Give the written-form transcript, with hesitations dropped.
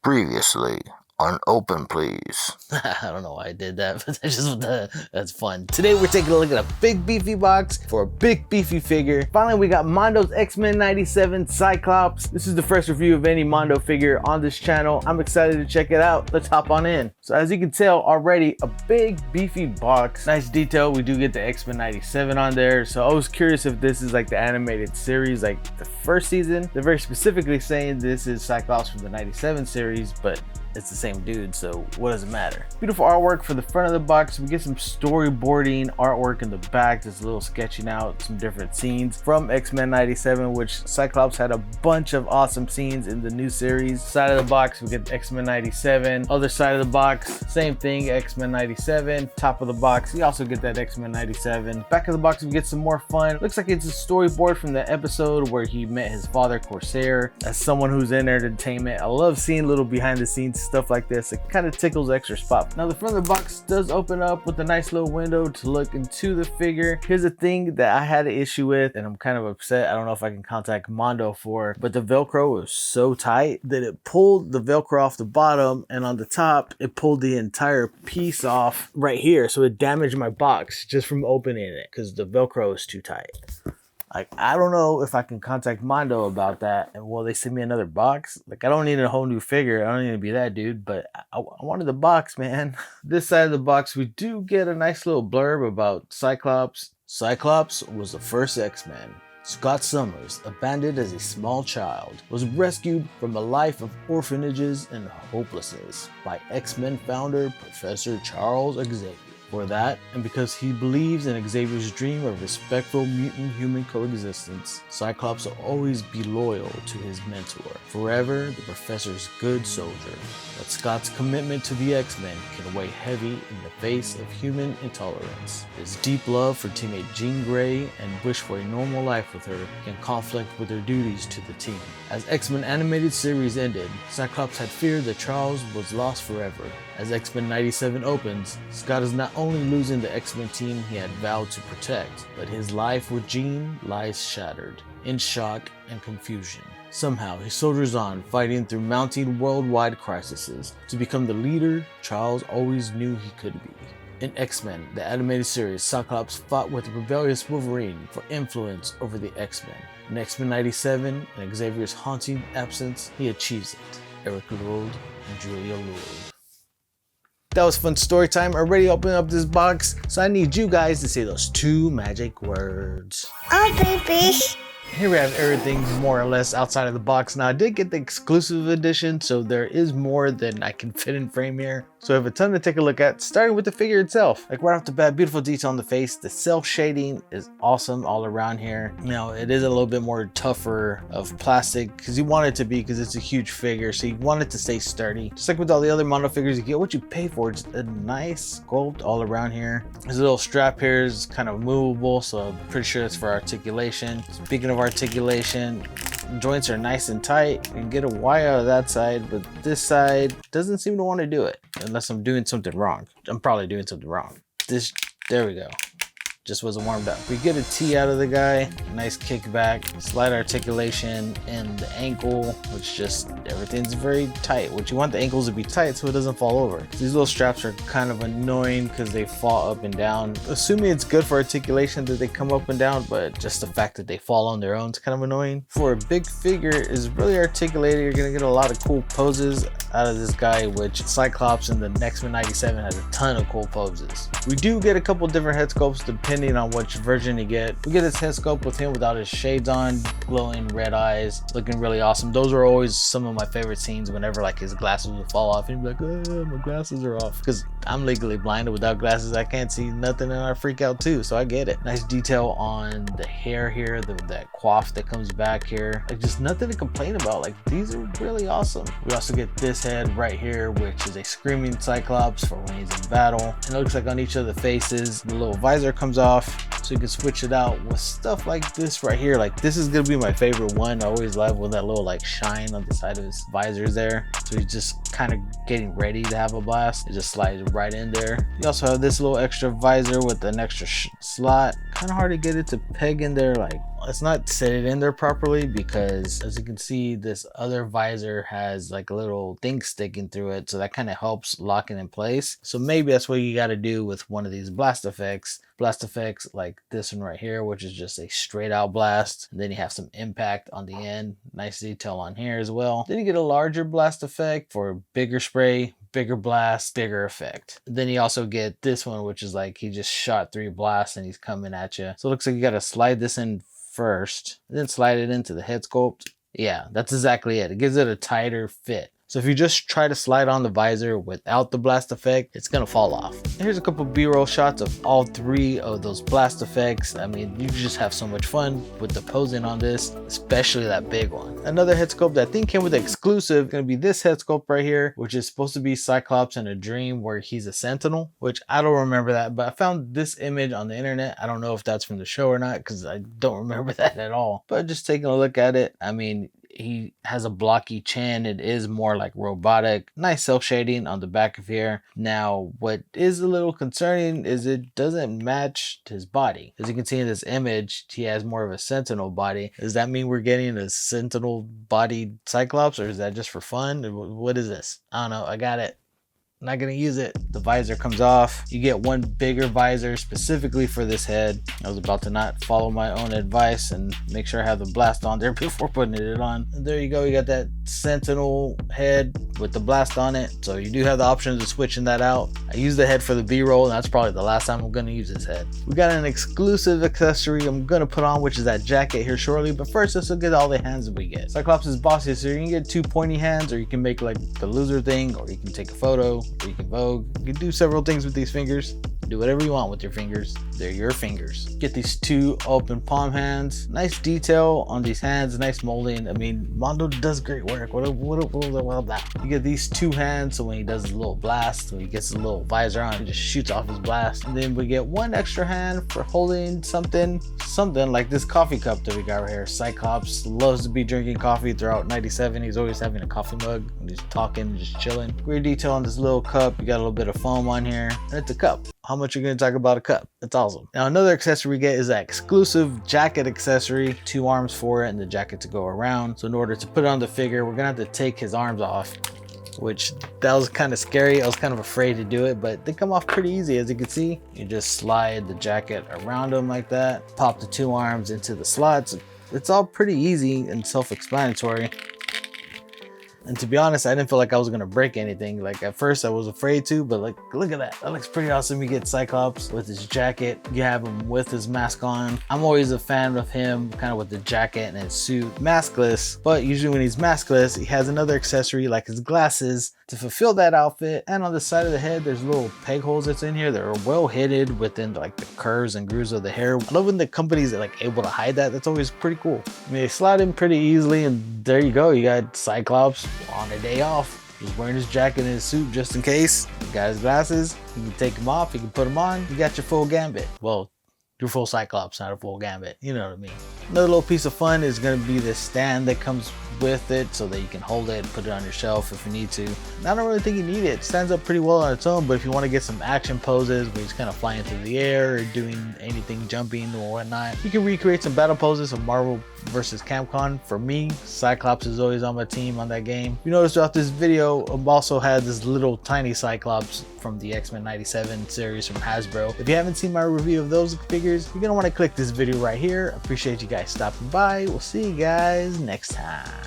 Previously on Open Please. I don't know why I did that, but that's fun. Today we're taking a look at a big beefy box for a big beefy figure. Finally, we got Mondo's X-Men 97 Cyclops. This is the first review of any Mondo figure on this channel. I'm excited to check it out. Let's hop on in. So as you can tell already, a big beefy box. Nice detail. We do get the X-Men 97 on there. So I was curious if this is like the animated series, like the first season. They're very specifically saying this is Cyclops from the 97 series, but it's the same dude, so what does it matter? Beautiful artwork for the front of the box. We get some storyboarding artwork in the back, just a little sketching out some different scenes from X-Men 97, which Cyclops had a bunch of awesome scenes in the new series. Side of the box, we get X-Men 97. Other side of the box, same thing, X-Men 97. Top of the box, you also get that X-Men 97. Back of the box, we get some more fun. Looks like it's a storyboard from the episode where he met his father, Corsair. As someone who's in entertainment, I love seeing little behind the scenes stuff like this. It kind of tickles extra spot. Now the front of the box does open up with a nice little window to look into the figure. Here's a thing that I had an issue with and I'm kind of upset. I don't know if I can contact Mondo for, but the Velcro was so tight that it pulled the Velcro off the bottom, and on the top it pulled the entire piece off right here, so it damaged my box just from opening it because the Velcro is too tight. Like, I don't know if I can contact Mondo about that, and will they send me another box? Like, I don't need a whole new figure. I don't need to be that dude, but I wanted the box, man. This side of the box, we do get a nice little blurb about Cyclops. Cyclops was the first X-Men. Scott Summers, abandoned as a small child, was rescued from a life of orphanages and hopelessness by X-Men founder Professor Charles Xavier. For that, and because he believes in Xavier's dream of respectful mutant-human coexistence, Cyclops will always be loyal to his mentor, forever the Professor's good soldier. But Scott's commitment to the X-Men can weigh heavy in the face of human intolerance. His deep love for teammate Jean Grey and wish for a normal life with her can conflict with their duties to the team. As X-Men animated series ended, Cyclops had feared that Charles was lost forever. As X-Men 97 opens, Scott is not only losing the X-Men team he had vowed to protect, but his life with Jean lies shattered, in shock and confusion. Somehow, he soldiers on, fighting through mounting worldwide crises to become the leader Charles always knew he could be. In X-Men, the animated series, Cyclops fought with rebellious Wolverine for influence over the X-Men. In X-Men 97, in Xavier's haunting absence, he achieves it. Eric Lould and Julia Lould. That was fun story time. Already opening up this box, so I need you guys to say those two magic words. Oh, baby. Here we have everything more or less outside of the box. Now I did get the exclusive edition, so there is more than I can fit in frame here. So I have a ton to take a look at, starting with the figure itself. Like right off the bat, beautiful detail on the face. The cell shading is awesome all around here. Now it is a little bit more tougher of plastic because you want it to be, because it's a huge figure, so you want it to stay sturdy. Just like with all the other Mondo figures, you get what you pay for. It's a nice sculpt all around here. This little strap here is kind of movable, so I'm pretty sure it's for articulation. Speaking of articulation, joints are nice and tight. You can get a Y out of that side, but this side doesn't seem to want to do it unless I'm doing something wrong. I'm probably doing something wrong. There we go. Just wasn't warmed up. We get a T out of the guy, nice kickback, slight articulation in the ankle, which just everything's very tight. What you want the ankles to be tight so it doesn't fall over. These little straps are kind of annoying because they fall up and down. Assuming it's good for articulation that they come up and down, but just the fact that they fall on their own is kind of annoying. For a big figure is really articulated. You're gonna get a lot of cool poses out of this guy, which Cyclops in the X-Men 97 has a ton of cool poses. We do get a couple different head sculpts depending on which version you get. We get this head sculpt with him without his shades on, glowing red eyes, looking really awesome. Those are always some of my favorite scenes, whenever like his glasses would fall off and he'd be like, oh, my glasses are off, because I'm legally blind and without glasses I can't see nothing and I freak out too, so I get it. Nice detail on the hair here, that coif that comes back here. Like, just nothing to complain about. Like, these are really awesome. We also get this head right here, which is a screaming Cyclops for when he's in battle. And it looks like on each of the faces, the little visor comes off. So you can switch it out with stuff like this right here. Like this is gonna be my favorite one. I always love when that little like shine on the side of his visor there. So he's just kind of getting ready to have a blast. It just slides right in there. You also have this little extra visor with an extra slot. Kind of hard to get it to peg in there. Like let's not set it in there properly, because as you can see, this other visor has like a little thing sticking through it, so that kind of helps lock it in place. So maybe that's what you got to do with one of these blast effects like this one right here, which is just a straight out blast. And then you have some impact on the end, nice detail on here as well. Then you get a larger blast effect for bigger spray, bigger blast, bigger effect. Then you also get this one, which is like he just shot 3 blasts and he's coming at you. So it looks like you got to slide this in first, then slide it into the head sculpt. Yeah, that's exactly it. It gives it a tighter fit. So if you just try to slide on the visor without the blast effect, it's gonna fall off. Here's a couple B-roll shots of all 3 of those blast effects. I mean, you just have so much fun with the posing on this, especially that big one. Another head sculpt that I think came with the exclusive, gonna be this head sculpt right here, which is supposed to be Cyclops in a dream where he's a sentinel, which I don't remember that, but I found this image on the internet. I don't know if that's from the show or not, because I don't remember that at all. But just taking a look at it, I mean, he has a blocky chin. It is more like robotic. Nice cell shading on the back of here. Now, what is a little concerning is it doesn't match his body. As you can see in this image, he has more of a sentinel body. Does that mean we're getting a sentinel bodied Cyclops, or is that just for fun? What is this? I don't know. I got it. Not gonna use it. The visor comes off. You get one bigger visor specifically for this head. I was about to not follow my own advice and make sure I have the blast on there before putting it on. And there you go. You got that sentinel head with the blast on it. So you do have the option of switching that out. I use the head for the B-roll, and that's probably the last time I'm gonna use this head. We got an exclusive accessory I'm gonna put on, which is that jacket here shortly. But first, let's look at all the hands that we get. Cyclops is bossy, so you can get 2 pointy hands, or you can make like the loser thing, or you can take a photo, or you can vogue. You can do several things with these fingers. Do whatever you want with your fingers. They're your fingers. Get these 2 open palm hands. Nice detail on these hands, nice molding. I mean, Mondo does great work. You get these 2 hands, so when he does his little blast, when he gets his little visor on, he just shoots off his blast. And then we get 1 extra hand for holding something like this coffee cup that we got right here. Cyclops loves to be drinking coffee throughout 97. He's always having a coffee mug when he's talking, just chilling. Great detail on this little cup. You got a little bit of foam on here, and it's a cup. How much you're gonna talk about a cup? It's awesome. Now another accessory we get is that exclusive jacket accessory, 2 arms for it and the jacket to go around. So in order to put it on the figure, we're gonna have to take his arms off, which that was kind of scary. I was kind of afraid to do it, but they come off pretty easy. As you can see, you just slide the jacket around him like that, pop the 2 arms into the slots. It's all pretty easy and self-explanatory. And to be honest, I didn't feel like I was gonna break anything. Like at first I was afraid to, but like, look at that. That looks pretty awesome. You get Cyclops with his jacket. You have him with his mask on. I'm always a fan of him kind of with the jacket and his suit. Maskless, but usually when he's maskless, he has another accessory like his glasses to fulfill that outfit. And on the side of the head, there's little peg holes that's in here that are well hidden within like the curves and grooves of the hair. I love when the companies are like able to hide that. That's always pretty cool. I mean, they slide in pretty easily, and there you go. You got Cyclops on a day off. He's wearing his jacket and his suit just in case. You got his glasses. You can take them off. You can put them on. You got your full gambit. Well, your full Cyclops, not a full gambit. You know what I mean. Another little piece of fun is going to be this stand that comes with it so that you can hold it, put it on your shelf if you need to. And I don't really think you need it. It stands up pretty well on its own, but if you want to get some action poses where he's kind of flying through the air or doing anything, jumping or whatnot, you can recreate some battle poses of Marvel versus Capcom. For me, Cyclops is always on my team on that game. You notice throughout this video, I've also had this little tiny Cyclops from the X-Men 97 series from Hasbro. If you haven't seen my review of those figures, you're gonna want to click this video right here. I appreciate you guys stopping by. We'll see you guys next time.